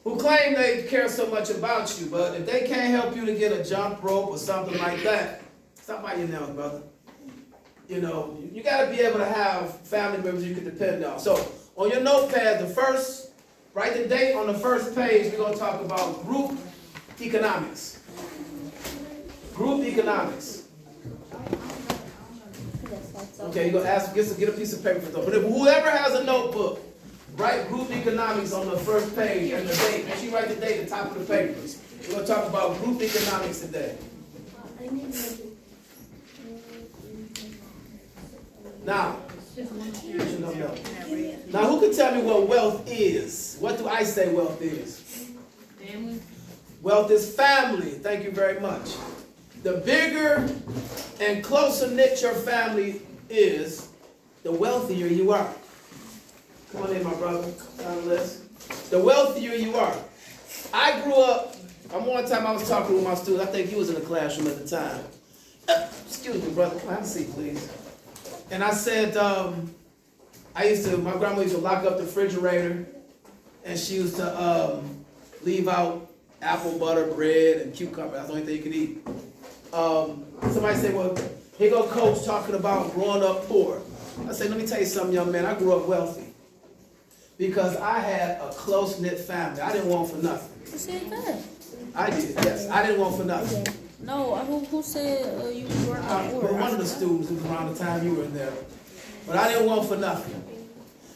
who claim they care so much about you, but if they can't help you to get a jump rope or something like that, stop by your nails, brother. You know, you got to be able to have family members you can depend on. So on your notepad, write the date on the first page. We're going to talk about group economics. Group economics. Okay, you're going to ask, get a piece of paper for them. But if whoever has a notebook, write group economics on the first page and the date. Make sure you write the date at the top of the paper. We're going to talk about group economics today. Now, who can tell me what wealth is? What do I say wealth is? Family. Wealth is family. Thank you very much. The bigger and closer knit your family is, the wealthier you are. Come on in, my brother. Down the list. The wealthier you are. I grew up, one time I was talking with my student. I think he was in the classroom at the time. Excuse me, brother. Come have a seat, please. And I said, my grandma used to lock up the refrigerator, and she used to leave out apple butter, bread, and cucumber. That's the only thing you could eat. Somebody said, well, here go Coach talking about growing up poor. I said, let me tell you something, young man. I grew up wealthy because I had a close-knit family. I didn't want for nothing. Who said that? I did, yes. I didn't want for nothing. No, who said you were poor? One of the students who was around the time you were in there. But I didn't want for nothing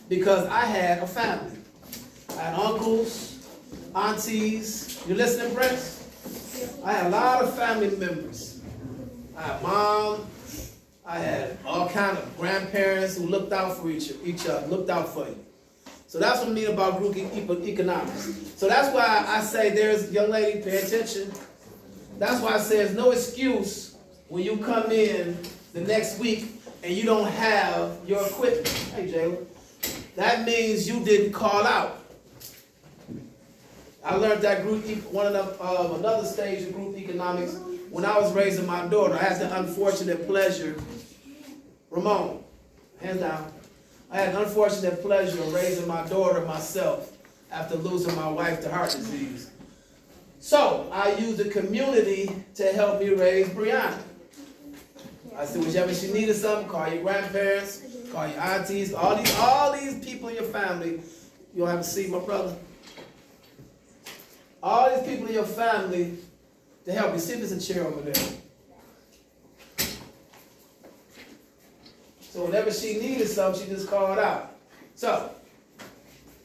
because I had a family. I had uncles, aunties. You listening, Prince? I had a lot of family members. I had mom. I had all kind of grandparents who looked out for each other, looked out for you. So that's what I mean about group economics. So that's why I say there's, young lady, pay attention. That's why I say there's no excuse when you come in the next week and you don't have your equipment. Hey, Jayla. That means you didn't call out. I learned that another stage of group economics when I was raising my daughter. I had the unfortunate pleasure, Ramon, hands down. I had the unfortunate pleasure of raising my daughter myself after losing my wife to heart disease. So I used the community to help me raise Brianna. I said, whichever she needed something, call your grandparents, call your aunties, all these people in your family. You don't have to see my brother. All these people in your family to help you. See if there's a chair over there. So whenever she needed something, she just called out. So,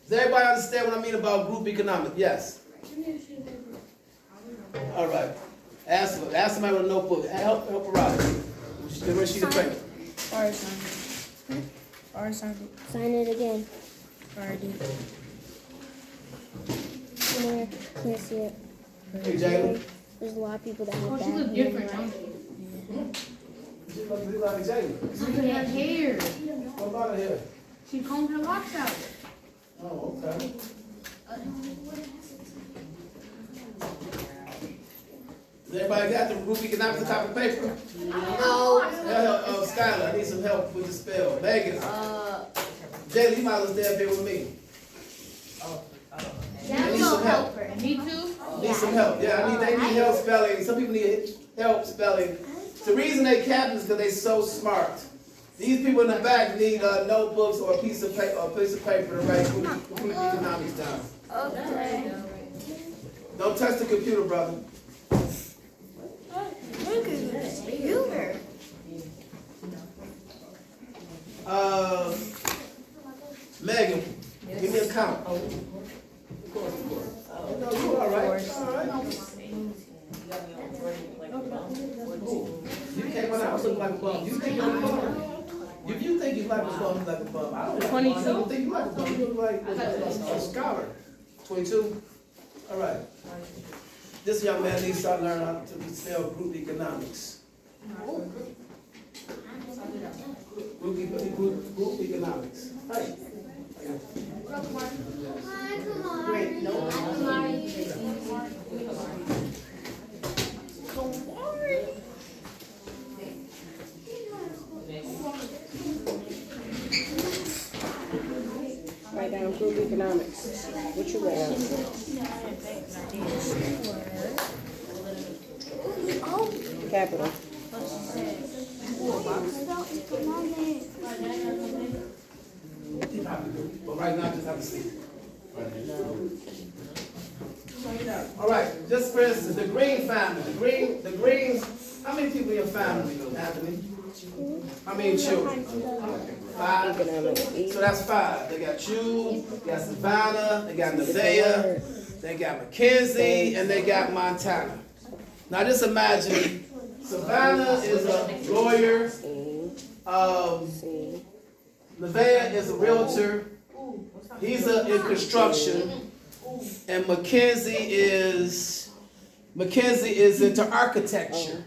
does everybody understand what I mean about group economics? Yes. All right. Ask somebody with a notebook. Help her out. Give her a sheet of paper. Alright, signed it. Alright, signed it. Sign it again. Alright, dude. Can't see it. Hey, Jayla. There's a lot of people that have Oh, bad she look hair. different, don't she? She looks like Jayla. Look at her hair. What about her hair? She combed her locks out. Oh, okay. Does everybody got the group economics on top of paper? No. Skylar, I need some help with the spell. Megan. Jayla, you might as well stay up here with me. I need some help. Me too. Need some help. Yeah, they need help spelling. Some people need help spelling. The reason they captain is because they're so smart. These people in the back need notebooks or a piece of paper to write group economics down. Okay. Don't touch the computer, brother. Look at this computer. Megan, give me a count. No, you all right. All right. You came out the house looking like a bum. You think you're a bum? If you think you like a bum, you like a bum. I don't think you like a bum. You look like a scholar. 22? All right. This young man needs to start learning how to spell group economics. Group economics. Hey. Great. No. Write down group economics. What you got? Capital. But right now, just have a seat. All right, just for instance, the Green family. The Greens. How many people in your family, Anthony? How many children? 5. So that's 5. They got you, they got Savannah, they got Nevaeh, they got Mackenzie, and they got Montana. Now just imagine, Savannah is a lawyer, Nevaeh is a realtor, he's in construction, and Mackenzie is into architecture.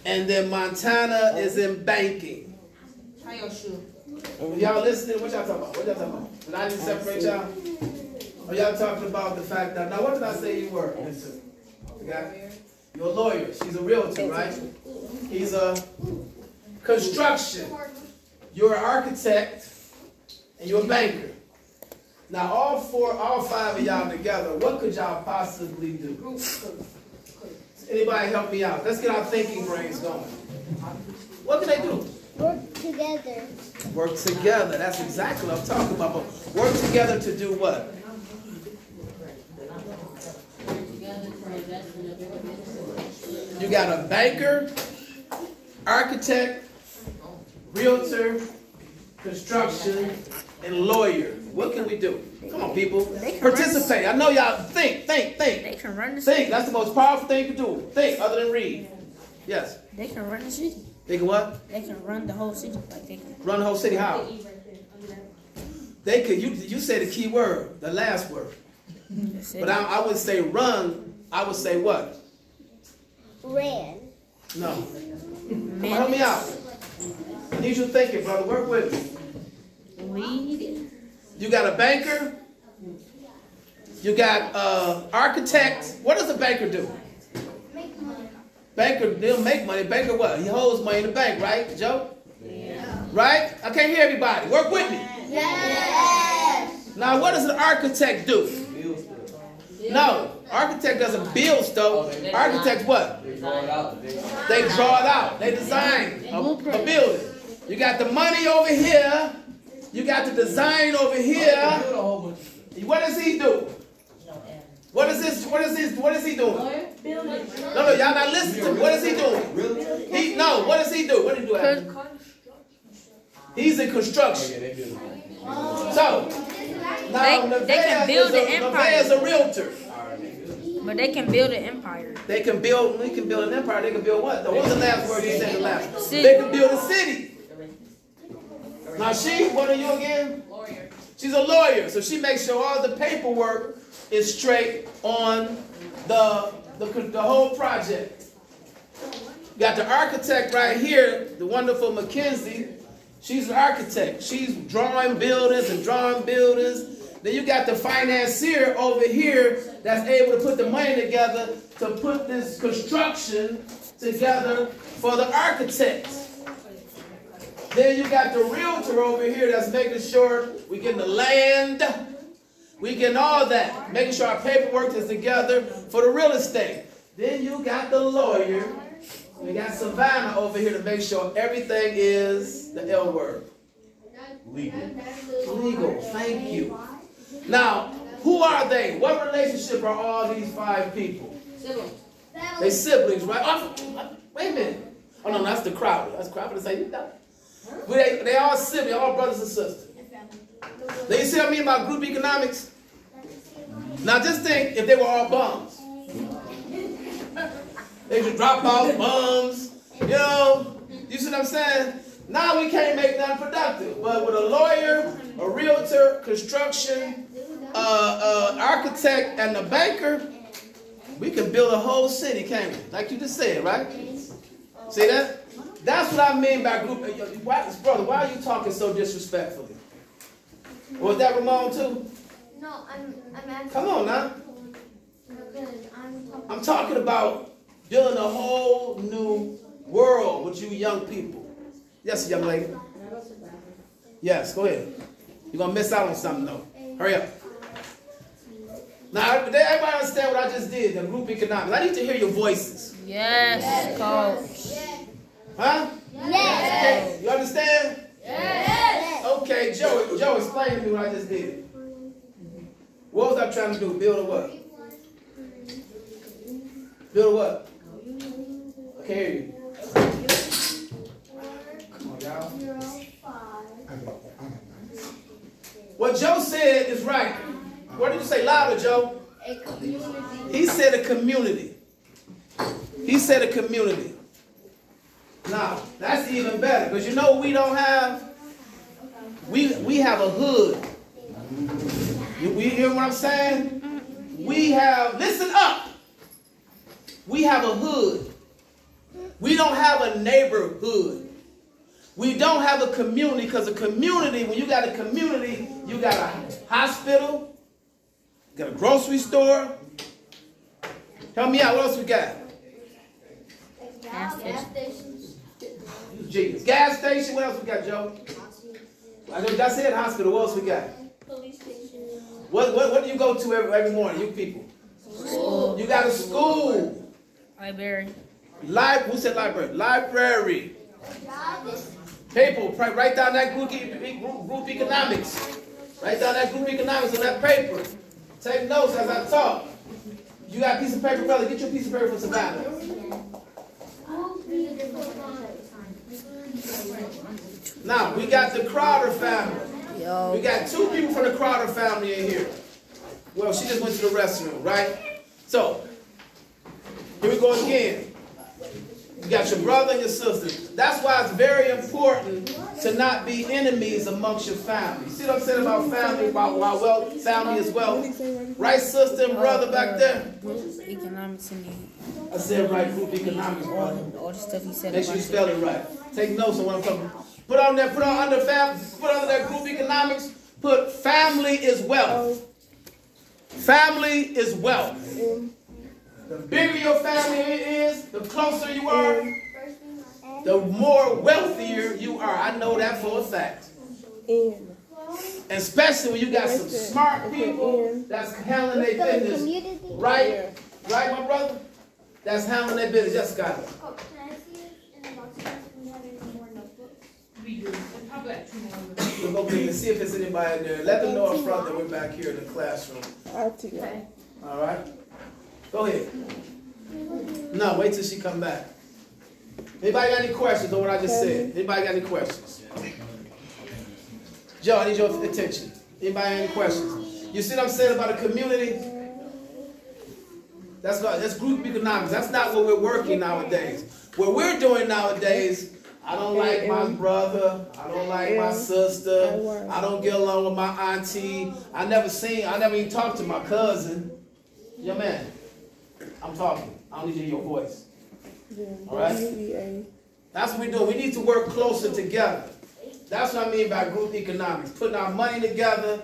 And then Montana is in banking. How your shoe? Y'all listening? What y'all talking about? What y'all talking about? Did I need to separate y'all? Or y'all talking about the fact that, now what did I say you were? Okay? You're a lawyer. She's a realtor, right? He's a construction. You're an architect, and you're a banker. Now all 5 of y'all together, what could y'all possibly do? Anybody help me out? Let's get our thinking brains going. What can they do? Work together. Work together. That's exactly what I'm talking about. But work together to do what? You got a banker, architect, realtor, construction, and lawyer. What can we do? Come on, people. Participate. I know y'all think. They can run the city. Think. That's the most powerful thing you can do. Think other than read. Yes. They can run the city. They can what? They can run the whole city. Like they can. Run the whole city. How? They could. You said the key word, the last word. But I would say run. I would say what? Ran. No. Help me out. I need you thinking, brother. Work with me. Lead. You got a banker. You got architect. What does a banker do? Banker, they'll make money. Banker what? He holds money in the bank, right, Joe? Yeah. Right? I can't hear everybody. Work with me. Yes. Now, what does an architect do? No, architect doesn't build stuff. Architects what? They draw it out. They design a building. You got the money over here. You got the design over here. What does he do? What is he doing? No, y'all not listening to me. What is he doing? What does he do? What did he do after? He's in construction. So, now they can build an empire. Nevaeh is a realtor. But they can build an empire. We can build an empire. They can build what? What was the last word you said the last? City. They can build a city. Now what are you again? Lawyer. She's a lawyer, so she makes sure all the paperwork is straight on the whole project. Got the architect right here, the wonderful Mackenzie. She's an architect. She's drawing buildings. Then you got the financier over here that's able to put the money together to put this construction together for the architects. Then you got the realtor over here that's making sure we get the land, we getting all that, making sure our paperwork is together for the real estate. Then you got the lawyer. We got Savannah over here to make sure everything is the L word. Legal. Thank you. Now, who are they? What relationship are all these 5 people? Siblings. They siblings, right? Oh, wait a minute. Oh no, that's the Crowder. That's Crowder saying you know. They all siblings, all brothers and sisters. Now you see what I mean about group economics? Now just think if they were all bums. They just drop out bums. You see what I'm saying? Now we can't make nothing productive. But with a lawyer, a realtor, construction, architect, and a banker, we can build a whole city, can't we? Like you just said, right? See that? That's what I mean by group. Brother, why are you talking so disrespectfully? Was that Ramon too? No, I'm asking. Come on now. I'm talking about building a whole new world with you young people. Yes, young lady. Yes, go ahead. You're going to miss out on something though. Hurry up. Now, did everybody understand what I just did? The group economics. I need to hear your voices. Yes, coach. Huh? Yes. You understand? Yes. Okay, Joe, explain to me what I just did. What was I trying to do? Build a what? Build a what? I can't hear you. Come on, y'all. What Joe said is right. What did you say louder, Joe? A community. He said a community. He said a community. Now, that's even better, because you know what we don't have? We have a hood. You hear what I'm saying? We have, listen up. We have a hood. We don't have a neighborhood. We don't have a community, because a community, when you got a community, you got a hospital, you got a grocery store. Help me out, what else we got? Gas stations. Genius. Gas station, what else we got, Joe? I said hospital, what else we got? Police station. What do you go to every morning, you people? School. You got a school. Library. Who said library? Library. People, write down that group economics. Write down that group economics on that paper. Take notes as I talk. You got a piece of paper, brother? Get your piece of paper for Savannah. Now, we got the Crowder family. Yo. We got 2 people from the Crowder family in here. Well, she just went to the restroom, right? So, here we go again. You got your brother and your sister. That's why it's very important to not be enemies amongst your family. You see what I'm saying about family, about wealth, family as well? Right, sister and brother back there? Group economics in the I said right, group economics, brother. all the stuff he said. Make sure you about spell it right. Take notes on what I'm talking about. Put under that group economics, put family is wealth. Family is wealth. The bigger your family is, the closer you are, the more wealthier you are. I know that for a fact. And especially when you got some smart people that's handling their business. Right? Right, my brother? That's handling their business. Yes, Scott. Can I see it in the box? Do we have any more notebooks? We do. Probably like 2 more. We'll go and see if there's anybody in there. Let them know up front that we're back here in the classroom. Okay. All right? Go ahead. No, wait till she come back. Anybody got any questions on what I just said? Anybody got any questions? Joe, I need your attention. Anybody got any questions? You see what I'm saying about a community? That's group economics. That's not what we're working nowadays. What we're doing nowadays, I don't like my brother. I don't like my sister. I don't get along with my auntie. I never even talked to my cousin. Yo, man, I'm talking. I don't need to hear your voice. All right? That's what we're doing. We need to work closer together. That's what I mean by group economics. Putting our money together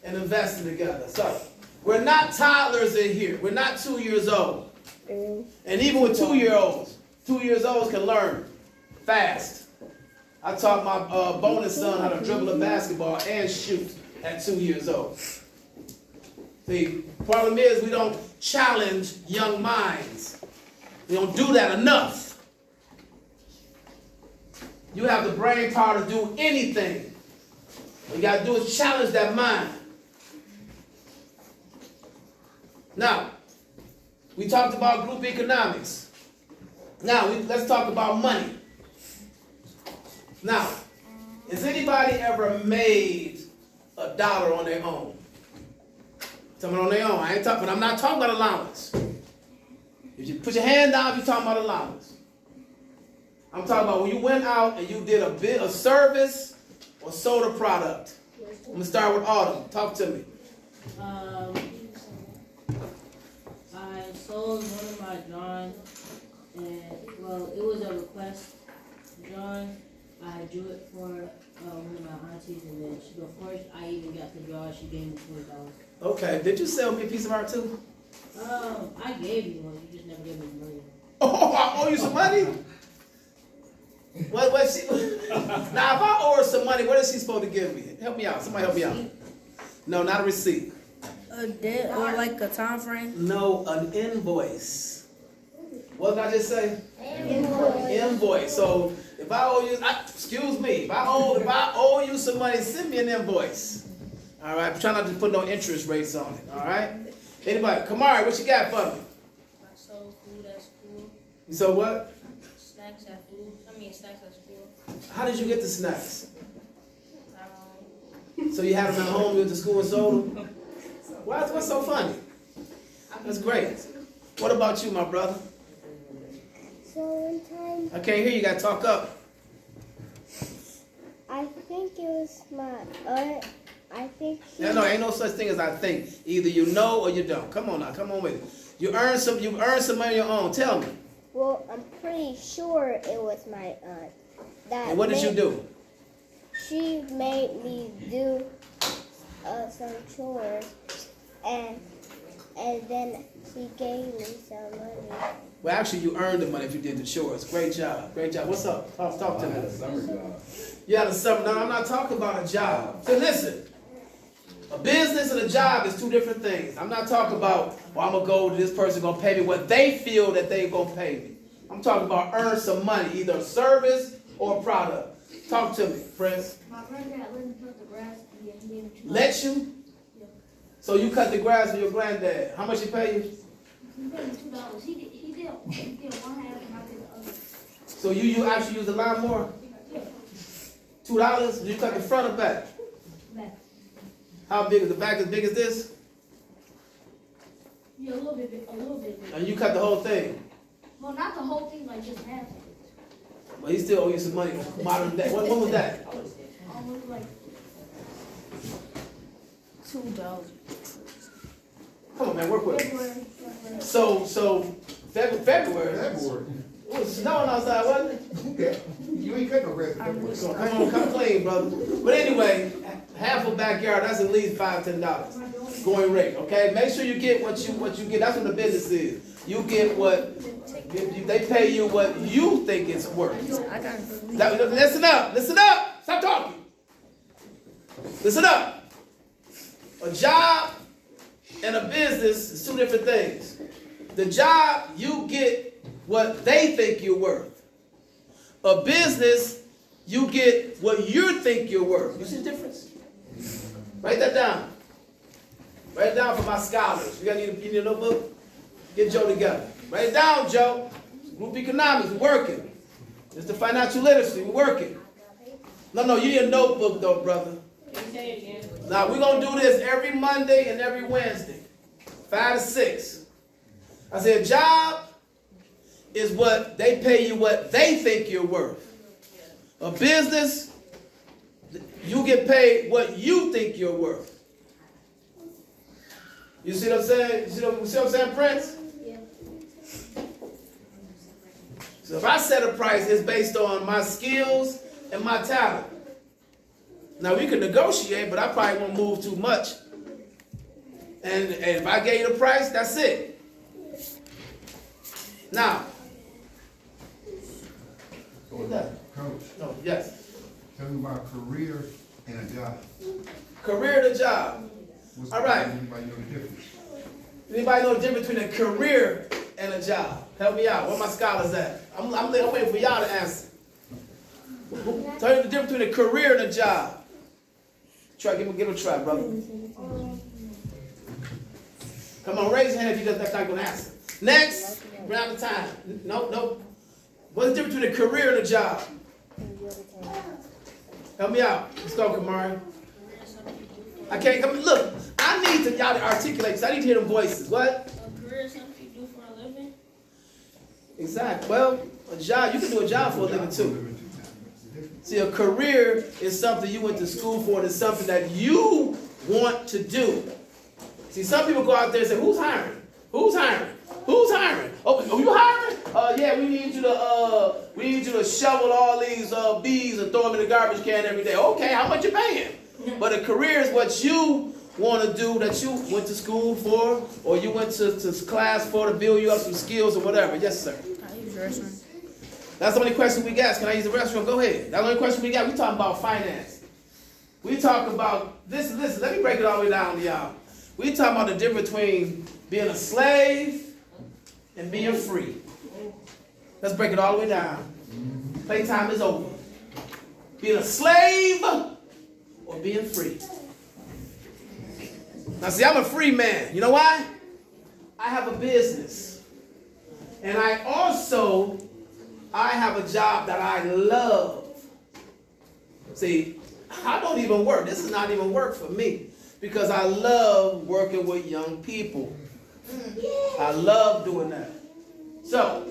and investing together. So, we're not toddlers in here. We're not 2 years old. And even with 2-year-olds, 2-year-olds can learn fast. I taught my bonus son how to dribble a basketball and shoot at 2 years old. The problem is we don't challenge young minds. We don't do that enough. You have the brain power to do anything. What you got to do is challenge that mind. Now, we talked about group economics. Now, let's talk about money. Now, has anybody ever made $1 on their own? Someone on their own. But I'm not talking about allowance. If you put your hand down, you're talking about allowance. I'm talking about when you went out and you did a service or sold a product. I'm gonna start with Autumn. Talk to me. I sold one of my drawings, and well, it was a request drawing. I drew it for one of my aunties, and then before I even got the draw, she gave me $20. Okay. Did you sell me a piece of art too? I gave you one. You just never gave me the money. Oh, I owe you some money? What she? Now, if I owe her some money, what is she supposed to give me? Help me out. Somebody help me out. No, not a receipt. A debt or like a time frame? No, an invoice. What did I just say? Invoice. Invoice. So if I owe you, excuse me, if I owe you some money, send me an invoice. All right. Try not to put no interest rates on it. All right. Anybody? Kamari, what you got for me? I sold food at school. You sold what? Snacks at snacks at school. How did you get the snacks? Um, So you had them at home, you went to school and sold them? What's so funny? That's great. What about you, my brother? So one time, I can't hear you. Got to talk up. I think it was my aunt. I think she. No, ain't no such thing as I think. Either you know or you don't. Come on now, come on with it. You earn some money on your own. Tell me. Well, I'm pretty sure it was my aunt. And what did you do? She made me do some chores, and then she gave me some money. Well, actually, you earned the money if you did the chores. Great job. Great job. What's up? Talk to me. You had a summer. No, I'm not talking about a job. So listen. A business and a job is two different things. I'm not talking about, well, I'm going to go to this person going to pay me what they feel that they're going to pay me. I'm talking about earn some money, either a service or a product. Talk to me, Prince. My granddad let me cut the grass and he gave me Let you? Yeah. So you cut the grass for your granddad. How much he pay you? He paid me $2. He did one half and I did the other. So you actually use the lawnmower? $2? You cut the front or back? Back. How big is the back? As big as this? Yeah, a little bit big. And you cut the whole thing? Well, not the whole thing, like just half of it. Well, he still owe you some money. Modern day. What was that? Almost like $2. Come on, man, work with it. February. So February. It was snowing outside, wasn't it? Okay. You ain't cut no grass. So come on, come clean, brother. But anyway, half a backyard, that's at least $5, $10 going rate. Okay, make sure you get what you get. That's what the business is. You get what they pay you what you think it's worth. I got Listen up, listen up. Stop talking. Listen up. A job and a business is two different things. The job, you get what they think you're worth. A business, you get what you think you're worth. You see the difference? Write that down. Write it down for my scholars. You need a notebook? Get Joe together. Write it down, Joe. Group economics, we're working. It's the financial literacy, we're working. No, you need a notebook though, brother. Now, we're going to do this every Monday and every Wednesday, 5 to 6. I said, job is what they pay you what they think you're worth. A business, you get paid what you think you're worth. You see what I'm saying? You see what I'm saying, Prince? Yeah. So if I set a price, it's based on my skills and my talent. Now, we can negotiate, but I probably won't move too much. And if I gave you the price, that's it. Now, what's that? Coach, No, yes. tell me about career and a job. Career to job. What's All right. Anybody know the difference? Anybody know the difference between a career and a job? Help me out. Where my scholars at? I'm waiting for y'all to answer. Tell me the difference between a career and a job. Try, give him a try, brother. Come on, raise your hand if that's not going to answer. Next, round the time. Nope. What's the difference between a career and a job? Help me out. Let's go, Kamari. I can't come. Look, I need to y'all to articulate this. I need to hear them voices. What? A career is something you do for a living. Exactly. Well, a job, you can do a job for a living too. See, a career is something you went to school for, and it's something that you want to do. See, some people go out there and say, who's hiring? Who's hiring? Who's hiring? Oh, you hiring? Yeah, we need you to shovel all these bees and throw them in the garbage can every day. Okay, how much you paying? But a career is what you want to do, that you went to school for, or you went to class for, to build you up some skills or whatever. Yes, sir. I use the restroom. That's the only question we got. Can I use the restroom? Go ahead. That's the only question we got. We talking about finance. We talk about, listen, let me break it all the way down to y'all. We talking about the difference between being a slave and being free. Let's break it all the way down. Playtime is over. Being a slave or being free. Now see, I'm a free man. You know why? I have a business. And I have a job that I love. See, I don't even work. This is not even work for me. Because I love working with young people. I love doing that. So,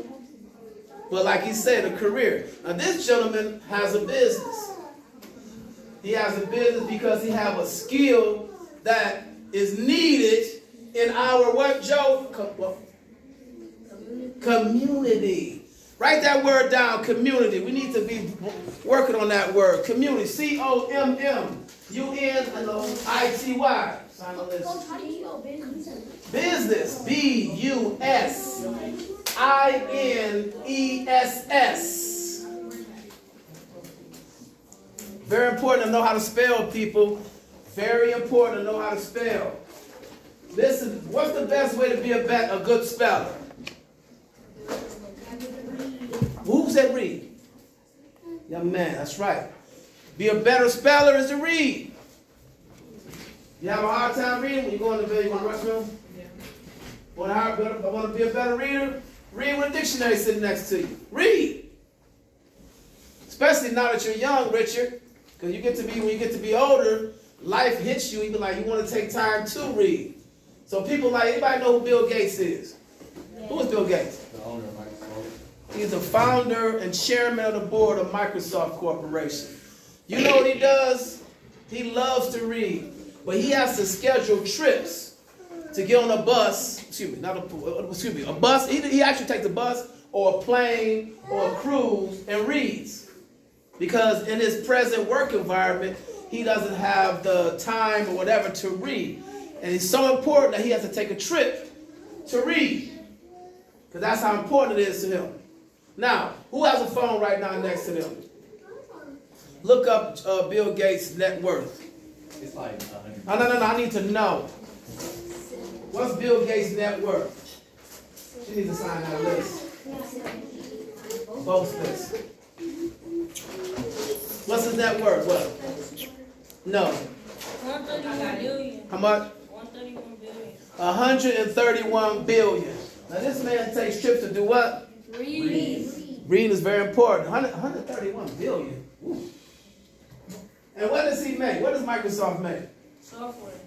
but like he said, a career. Now this gentleman has a business. He has a business because he has a skill that is needed in our what, Joe? Community. Write that word down, community. We need to be working on that word. Community. C-O-M-M-U-N-I-T-Y. Sign the list. Coach, how do you spell business? Business. B-U-S-I-N-E-S-S. Very important to know how to spell, people. Very important to know how to spell. Listen, what's the best way to be a good speller? Who said read? Young man, that's right. Be a better speller is to read. You have a hard time reading when you go in the bed, you want to rush room? Yeah. Want to be a better reader? Read with a dictionary sitting next to you. Read. Especially now that you're young, Richard. Because when you get to be older, life hits you, even like you want to take time to read. So people like, anybody know who Bill Gates is? Yeah. Who is Bill Gates? The owner of Microsoft. He's the founder and chairman of the board of Microsoft Corporation. You know what he does? He loves to read. But he has to schedule trips to get on a bus. A bus. He actually takes a bus or a plane or a cruise and reads. Because in his present work environment, he doesn't have the time or whatever to read. And it's so important that he has to take a trip to read. Because that's how important it is to him. Now, who has a phone right now next to them? Look up Bill Gates' net worth. It's like 100. No, I need to know. What's Bill Gates' net worth? She needs to sign that list. Both lists. What's his net worth? What? No. 131 billion. How much? 131 billion. 131 billion. Now this man takes trips to do what? Read. Reading is very important. 131 billion. Ooh. And what does he make? What does Microsoft make? Software.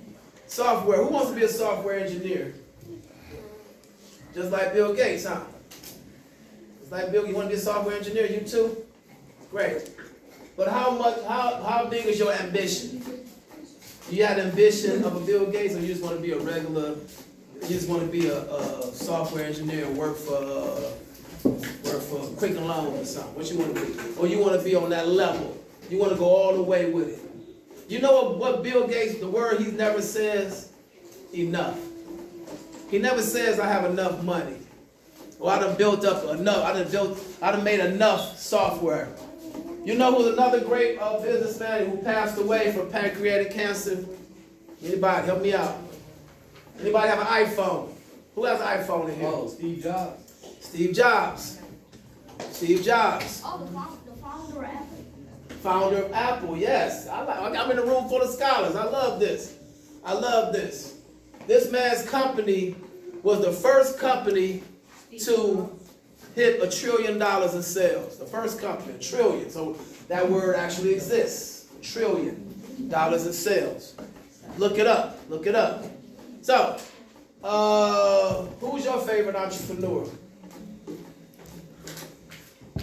Software. Who wants to be a software engineer? Just like Bill Gates, huh? Just like Bill, you want to be a software engineer? You too? Great. But how big is your ambition? Do you have the ambition of a Bill Gates, or you just want to be a regular, you just want to be a software engineer and work for Quicken Loans or something? What you want to be? Or you want to be on that level? You want to go all the way with it? You know what Bill Gates, the word he never says? Enough. He never says, I have enough money. Or I done built up enough. I done made enough software. You know who's another great businessman who passed away from pancreatic cancer? Anybody? Help me out. Anybody have an iPhone? Who has an iPhone in here? Oh, Steve Jobs. Steve Jobs. Steve Jobs. Oh, the founder of Apple. Founder of Apple, yes. I'm in a room full of scholars. I love this. I love this. This man's company was the first company to hit $1 trillion in sales. The first company, $1 trillion. So that word actually exists. $1 trillion in sales. Look it up. Look it up. So, who's your favorite entrepreneur?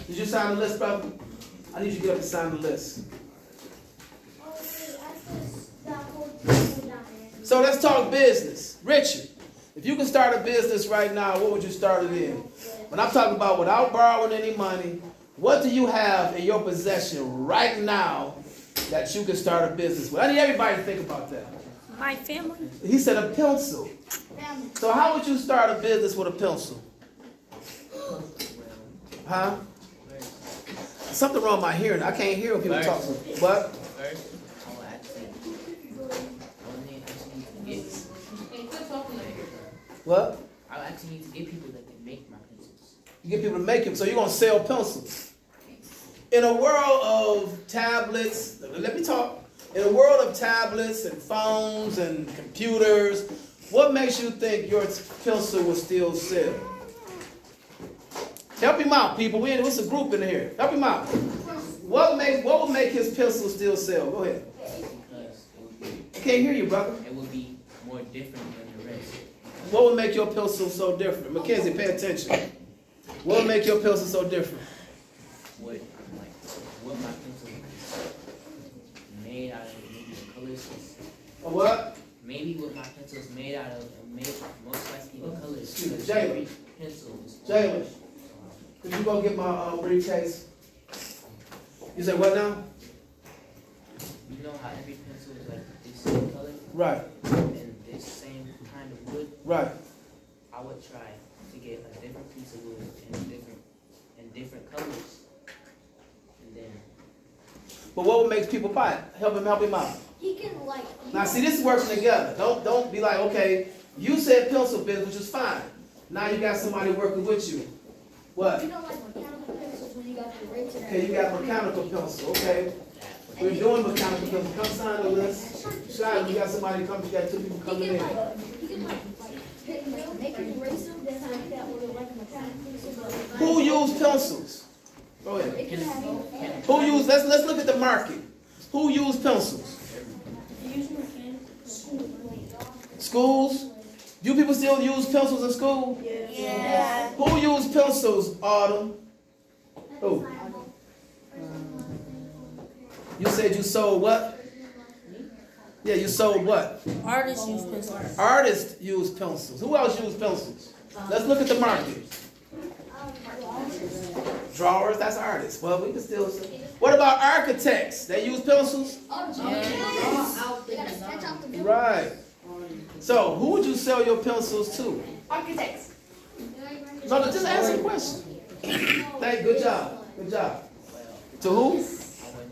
Did you sign the list, brother? I need you to get up and sign the list. So let's talk business. Richard, if you could start a business right now, what would you start it in? When I'm talking about without borrowing any money, what do you have in your possession right now that you can start a business with? I need everybody to think about that. My family. He said a pencil. So how would you start a business with a pencil? Huh? Something wrong with my hearing. I can't hear when people talk to me. What? What? I actually need to get people that can make my pencils. You get people to make them, so you're gonna sell pencils. In a world of tablets, let me talk. In a world of tablets and phones and computers, what makes you think your pencil will still sell? Help him out, people. It's a group in here. Help him out. What would make his pencil still sell? Go ahead. Because I can't hear you, brother. it would be more different than the rest. What would make your pencil so different? Mackenzie, pay attention. What would make your pencil so different? What my pencil is made out of, maybe the colors. What? Maybe what my pencil is made out of, most likely the colors. Excuse me, because Jalen. every pencil is. Jalen, could you go get my briefcase? You said what now? You know how every pencil is like this same color Right, and this same kind of wood? right. I would try to get a different piece of wood and different colors. And then But what would make people buy it? Help him out. He can like. Now see, this is working together. Don't be like, okay, you said pencil biz, which is fine. Now you got somebody working with you. What? You know, like mechanical pencils when you got the eraser. Okay, you got mechanical pencil. Okay, we're doing mechanical pencil. Come sign the list. Shine, you got somebody come. You got two people coming in. He can make an eraser that's like that with like a mechanical pencil. Who used pencils? Go ahead. It can have. Who used? Let's look at the market. Who used pencils? Schools? You people still use pencils in school? Yeah. Who used pencils, Autumn? Who? You said you sold what? Yeah, you sold what? Artists use pencils. Artists use pencils. Who else used pencils? Let's look at the market. Drawers, that's artists. Well, we can still say. What about architects? They use pencils? Right. So, who would you sell your pencils to? Architects. No, just answer the question. Good job. Good job. To who? I would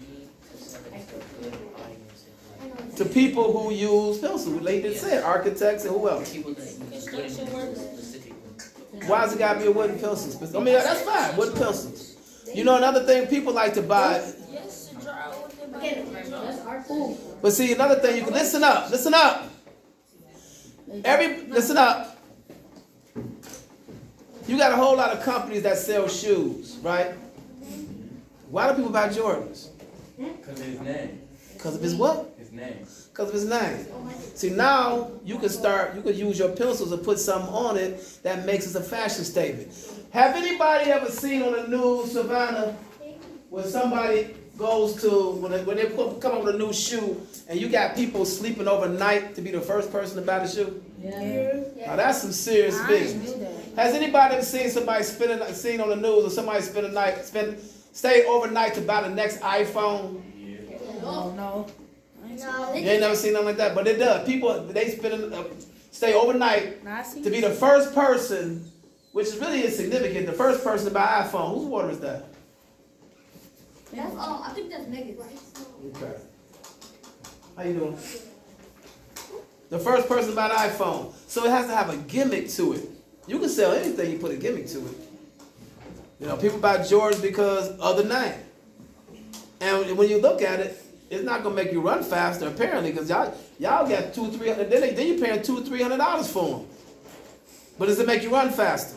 need to sell it to a good audience. To people who use pencils. They just said architects and who else? People that use wooden pencils specifically. Why does it gotta be a wooden pencil? I mean, that's fine. Wooden pencils. You know, another thing people like to buy. But see, another thing you can listen up. Listen up. Listen up. You got a whole lot of companies that sell shoes, right? Why do people buy Jordans? Because of his name. Because of his what? His name. Because of his name. See, now you could use your pencils and put something on it that makes it a fashion statement. Have anybody ever seen on the news, Savannah, where somebody goes to, when they come up with a new shoe, and you got people sleeping overnight to be the first person to buy the shoe? Yeah. Now that's some serious business. Has anybody ever seen somebody seen on the news or somebody stay overnight to buy the next iPhone? Oh, no. You ain't never seen nothing like that, but it does. People, they stay overnight Nah, I see. to be the first person, which is really insignificant, the first person to buy iPhone. Whose water is that? That's all. I think that's Megan. Okay. How you doing? The first person to buy an iPhone. So it has to have a gimmick to it. You can sell anything, you put a gimmick to it. You know, people buy Jordans because of the name. And when you look at it, it's not gonna make you run faster, apparently, because y'all got $200-300. Then you're paying $200-300 for them. But does it make you run faster?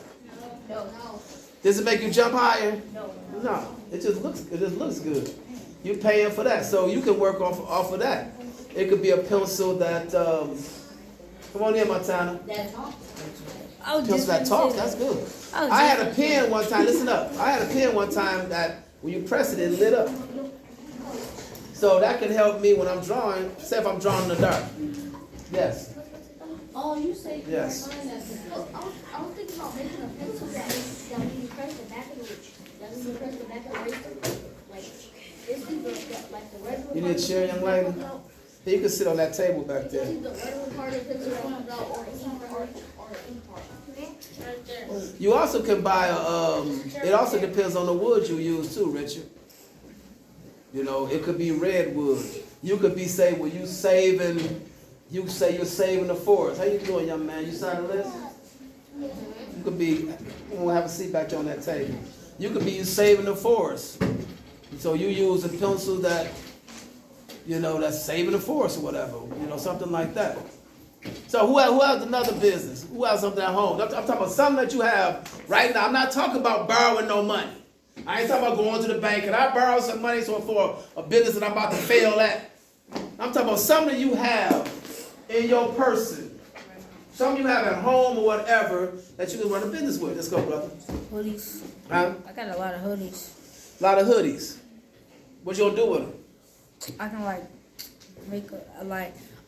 No. Does it make you jump higher? No. It just looks good. You're paying for that, so you can work off of that. It could be a pencil that come on in, Montana. Pencil that talks. That's good. I had a pen one time. Listen up. I had a pen one time that when you press it, it lit up. So that can help me when I'm drawing. Say if I'm drawing in the dark. Yes. Oh, you say Yes. I was thinking about making a pencil that when you press the back of the eraser, like it's either like the regular. You need a chair, young lady? You can sit on that table back It's there. either the regular part of the pencil that comes out or the ink part or the ink part. Right there. You also can buy it also depends on the wood you use too, Richard. You know, it could be redwood. You could be you say you're saving the forest. How you doing, young man? You signed the list? You could be, we'll have a seat back there on that table. You could be saving the forest. So you use a pencil that, you know, that's saving the forest or whatever, you know, something like that. So who has another business? Who has something at home? I'm talking about something that you have right now. I'm not talking about borrowing no money. I ain't talking about going to the bank. Can I borrow some money for a business that I'm about to fail at? I'm talking about something you have in your person. Something you have at home or whatever that you can run a business with. Let's go, brother. Hoodies. Huh? I got a lot of hoodies. A lot of hoodies. What you gonna do with them? I can like make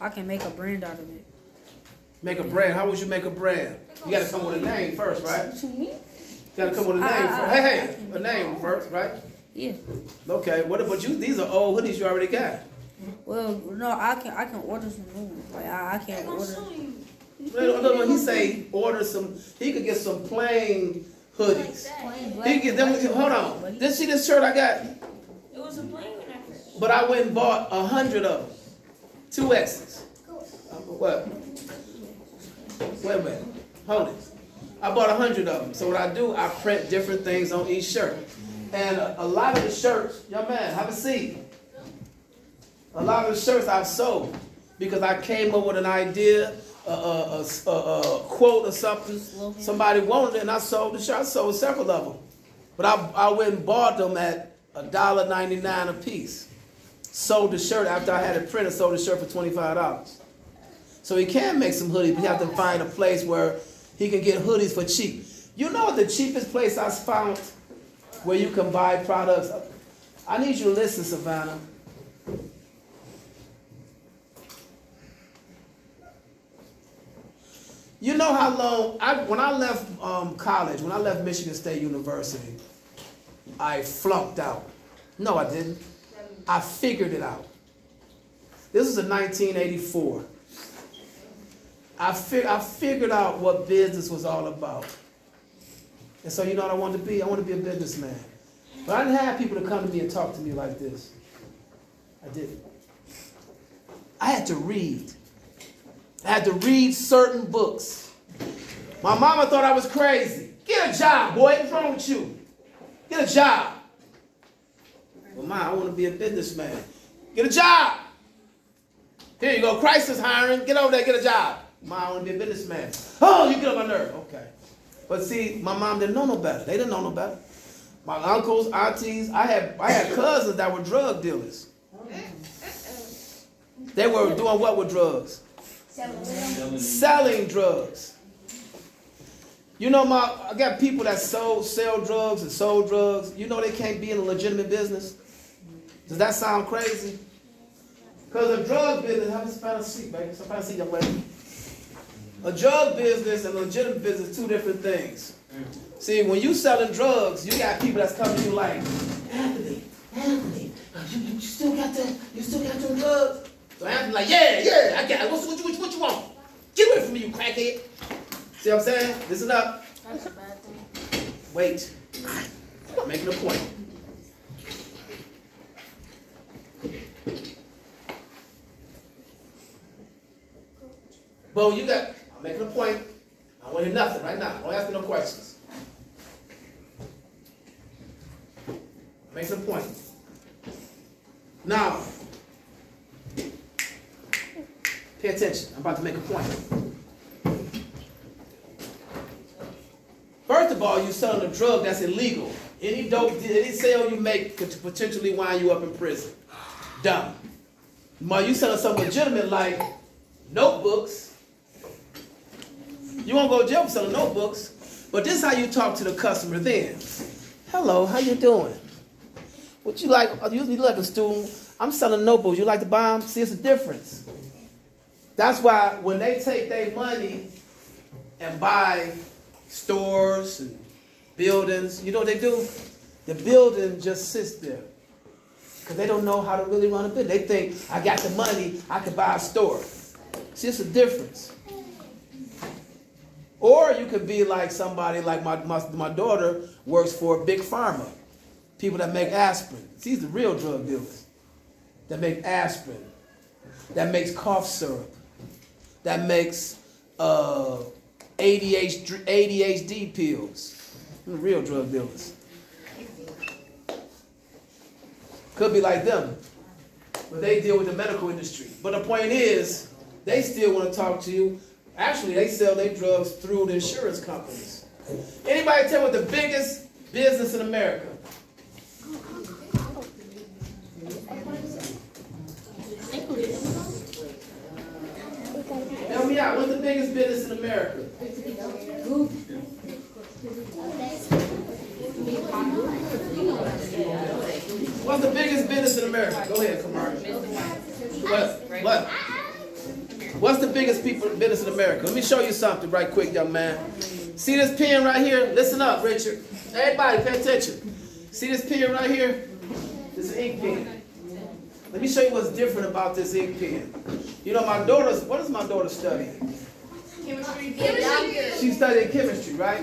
I can make a brand out of it. Make a brand. How would you make a brand? You gotta come with a name first, right? You gotta come with a name first. Hey, a name first, right? Yeah. Okay. But these are old hoodies you already got. Well, no, I can order some new ones. Like I can't order. When he say order some, he could get some plain hoodies. He could get them. Hold on. Did you see this shirt I got? It was a plain one at first. But I went and bought 100 of them. 2 X's. What? Wait a minute. Hold it. I bought 100 of them. So what I do, I print different things on each shirt. And a lot of the shirts, young man, have a seat. A lot of the shirts I've sold because I came up with an idea, a quote or something. Somebody wanted it and I sold the shirt. I sold several of them. But I went and bought them at $1.99 a piece. Sold the shirt after I had it printed, sold the shirt for $25. So he can make some hoodies, but you have to find a place where he can get hoodies for cheap. You know what the cheapest place I found where you can buy products? I need you to listen, Savannah. You know how long, when I left college, when I left Michigan State University, I flunked out. No, I didn't. I figured it out. This was in 1984. I figured out what business was all about. And so you know what I wanted to be? I wanted to be a businessman. But I didn't have people to come to me and talk to me like this. I didn't. I had to read. I had to read certain books. My mama thought I was crazy. Get a job, boy. What's wrong with you? Get a job. Well, Ma, I want to be a businessman. Get a job. Here you go. Christ is hiring. Get over there. Get a job. Ma, I want to be a businessman. Oh, you get on my nerve. Okay. But see, my mom didn't know no better. They didn't know no better. My uncles, aunties, I had cousins that were drug dealers. They were doing what with drugs? Selling drugs. You know, I got people that sell drugs and sold drugs. You know they can't be in a legitimate business. Does that sound crazy? Because a drug business, have us find a seat, baby. So find a seat, young lady. A drug business and a legitimate business, two different things. See, when you selling drugs, you got people that's coming to you like, Anthony, you still got your drugs? So Anthony's like, yeah, I got it. What you want? Get away from me, you crackhead. See what I'm saying? Listen up. That's a bad thing. Wait. I'm making a point. Bo, I'm making a point. I don't want to hear nothing right now. Don't ask me no questions. Make some point. Now, pay attention. I'm about to make a point. First of all, you're selling a drug that's illegal. Any sale you make could potentially wind you up in prison. Dumb. But you selling something legitimate like notebooks. You won't go to jail for selling notebooks. But this is how you talk to the customer then. Hello, how you doing? What you like? You like a student. I'm selling notebooks. You like to buy them? See, it's a difference. That's why when they take their money and buy stores and buildings, you know what they do? The building just sits there. Because they don't know how to really run a business. They think, I got the money, I can buy a store. See, it's a difference. Or you could be like somebody like my daughter works for Big Pharma. People that make aspirin. These are the real drug dealers. That make aspirin. That makes cough syrup. That makes ACE ADHD pills. Real drug dealers. Could be like them. But they deal with the medical industry. But the point is, they still want to talk to you. Actually, they sell their drugs through the insurance companies. Anybody tell me what the biggest business in America? Help me out. What's the biggest business in America? What's the biggest business in America? Go ahead, Kamar. What? What's the biggest business in America? Let me show you something right quick, young man. See this pen right here? Listen up, Richard. Everybody, pay attention. See this pen right here? This is an ink pen. Let me show you what's different about this ink pen. You know, what is my daughter studying? Chemistry. She's studying chemistry, right?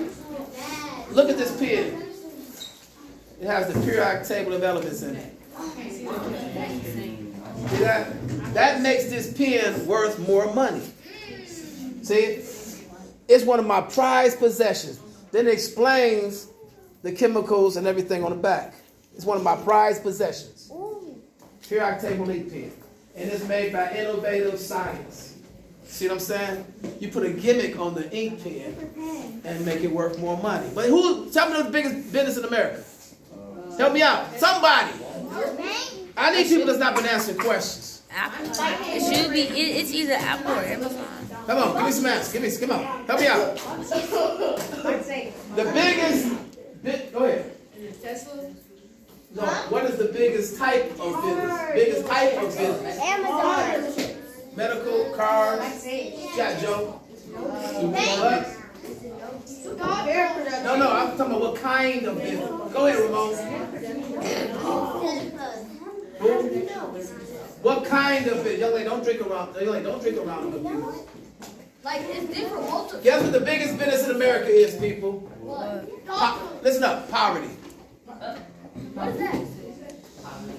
Look at this pen. It has the periodic table of elements in it. See that? That makes this pen worth more money. See? It's one of my prized possessions. Then it explains the chemicals and everything on the back. It's one of my prized possessions. Periodic table ink pen. And it's made by Innovative Science. See what I'm saying? You put a gimmick on the ink pen and make it worth more money. But tell me the biggest business in America? Help me out. Somebody. I need people that's not been answering questions. Apple. It should be. It's either Apple or Amazon. Come on, give me some answers. Come on. Help me out. The biggest. Go ahead. Tesla. No. What is the biggest type of business? Biggest type of business? Amazon. Medical, cars. Yeah, Joe. What? No, I'm talking about what kind of business. Go ahead, Ramon. What kind of business? Young lady, don't drink around. Young lady, don't drink around the computer. Like, it's different. Multiple. Guess what the biggest business in America is, people? Listen up, poverty. What is that?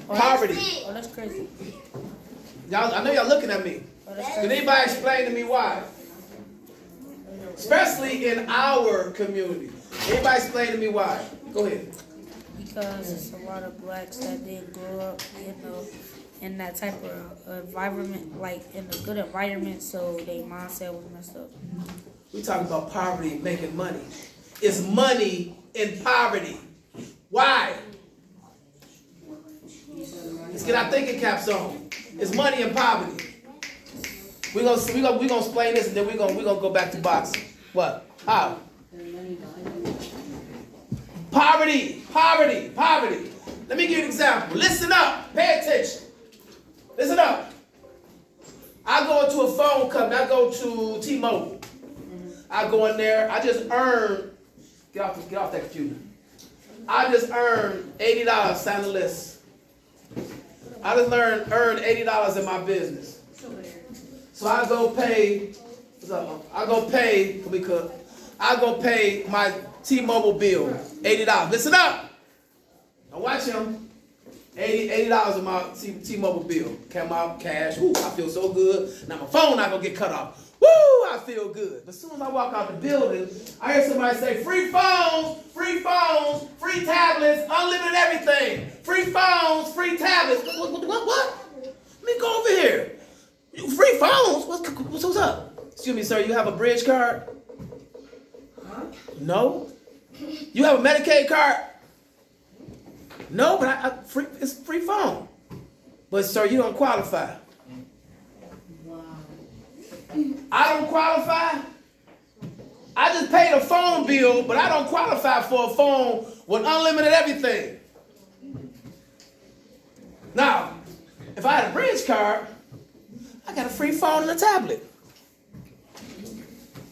Poverty. Oh, that's crazy. Y'all, I know y'all looking at me. Oh, that's Can crazy. anybody explain to me why? Especially in our community. Anybody explain to me why? Go ahead. Because it's a lot of blacks that didn't grow up, in that type of environment, like in a good environment, so their mindset was messed up. We talking about poverty making money. It's money in poverty. Why? Let's get our thinking caps on. It's money in poverty. We're gonna explain this and then we're gonna go back to boxing. What? How? Poverty. Let me give you an example. Listen up. Pay attention. Listen up. I go into a phone company. I go to T-Mobile. I go in there. I just earned. Get off that computer. I just earned $80. Sign the list. I just earned $80 in my business. So I go pay. I go pay my T-Mobile bill. $80. Listen up. Now watch him. $80 in my T-Mobile bill. Came out cash. Woo, I feel so good. Now my phone not gonna get cut off. Woo, I feel good. But as soon as I walk out the building, I hear somebody say, free phones, free tablets, unlimited everything. Free phones, free tablets. What? Let me go over here. Free phones? What's up? Excuse me, sir, you have a bridge card? No? You have a Medicaid card? No, but it's free phone. But sir, you don't qualify. I don't qualify. I just paid a phone bill, but I don't qualify for a phone with unlimited everything. Now, if I had a bridge card, I got a free phone and a tablet.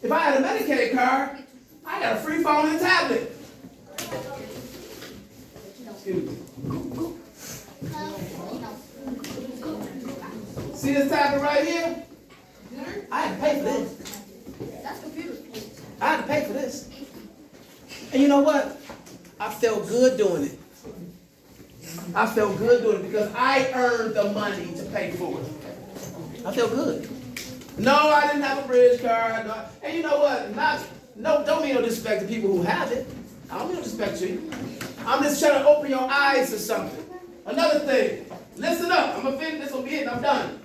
If I had a Medicaid card, I got a free phone and a tablet. Excuse me. See this tablet right here? I had to pay for this. That's computer. I had to pay for this. And you know what? I felt good doing it. I felt good doing it because I earned the money to pay for it. I felt good. No, I didn't have a bridge card. No. And you know what? No, don't mean no disrespect to people who have it. I don't mean no disrespect to you. I'm just trying to open your eyes to something. Another thing. Listen up. I'm gonna finish. This will be it. And I'm done.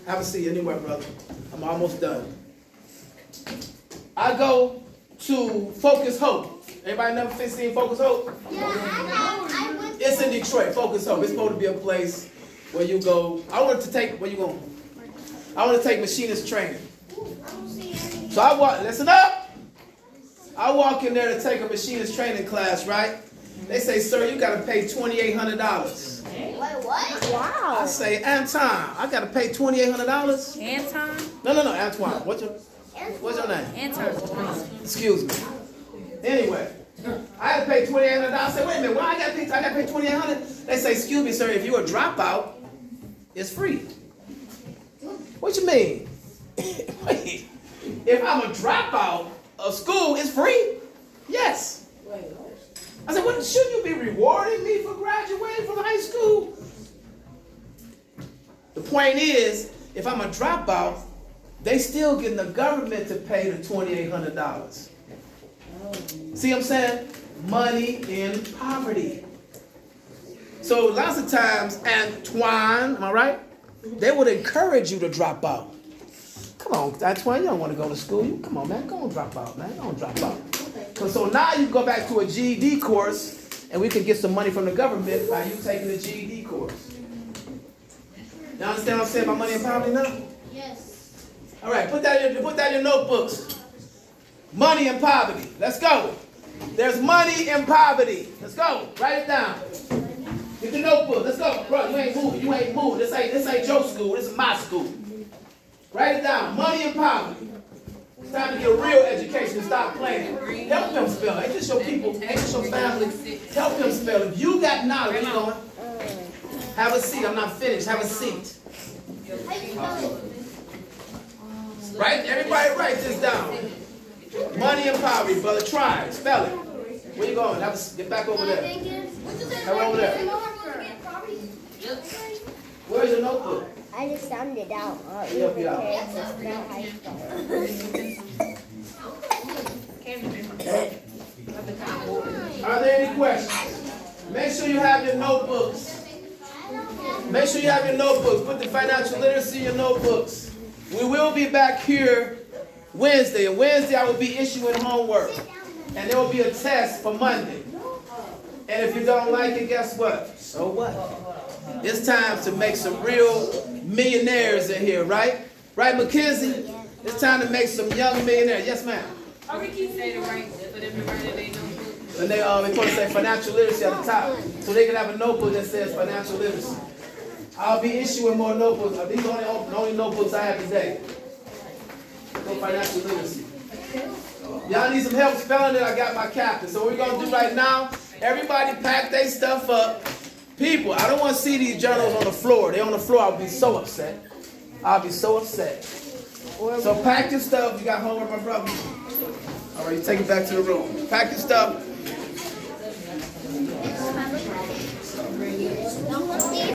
Have a seat anywhere, brother. I'm almost done. I go to Focus Hope. Everybody never seen Focus Hope? Yeah, I went. It's in Detroit. Focus Hope. It's supposed to be a place where you go. I want to take. Where you going? I want to take machinist training. So I walk. Listen up. I walk in there to take a machinist training class, right? They say, sir, you got to pay $2,800. Wait, what? Wow. I say, Anton, I got to pay $2,800? Anton? No, Antoine. What's your name? Anton. Excuse me. Anyway, I had to pay $2,800. I said, wait a minute, why I got to pay $2,800? They say, excuse me, sir, if you're a dropout, it's free. What you mean? Wait, if I'm a dropout of school, it's free? Yes. I said, well, shouldn't you be rewarding me for graduating from high school? The point is, if I'm a dropout, they still getting the government to pay the $2,800. See what I'm saying? Money in poverty. So lots of times, Antoine, am I right? They would encourage you to drop out. Come on, Antoine, you don't want to go to school. Come on, man, go and drop out, man. Go and drop out. So now you go back to a GED course, and we can get some money from the government by you taking the GED course. You understand what I'm saying about money and poverty now? Yes. All right, put that in your notebooks. Money and poverty. Let's go. There's money and poverty. Let's go. Write it down. Get the notebook. Let's go. Bro, you ain't moving. You ain't moving. This ain't your school. This is my school. Write it down. Money and poverty. It's time to get a real education and stop playing. Help them spell. Ain't this your people? Ain't this your family? Help them spell. If you got knowledge, where you going? Have a seat. I'm not finished. Have a seat. Right? Everybody write this down. Money and poverty, brother. Try it. Spell it. Where you going? Get back over there. Come over there. Where's your notebook? I just found it out. Help you out. Are there any questions? Make sure you have your notebooks. Make sure you have your notebooks. Put the financial literacy in your notebooks. We will be back here Wednesday. And Wednesday I will be issuing homework. And there will be a test for Monday. And if you don't like it, guess what? So what? It's time to make some real millionaires in here, right? Right, Mackenzie? It's time to make some young millionaires. Yes, ma'am. Are we keep saying it right for them to write it in their notebook? And they supposed to say financial literacy at the top. So they can have a notebook that says financial literacy. I'll be issuing more notebooks. These are the only notebooks I have today. No financial literacy. Y'all need some help spelling it? I got my captain. So what we're going to do right now, everybody pack their stuff up. People, I don't want to see these journals on the floor. They're on the floor. I'll be so upset. I'll be so upset. So pack your stuff. You got homework, my brother? All right, you take it back to the room. Pack your stuff.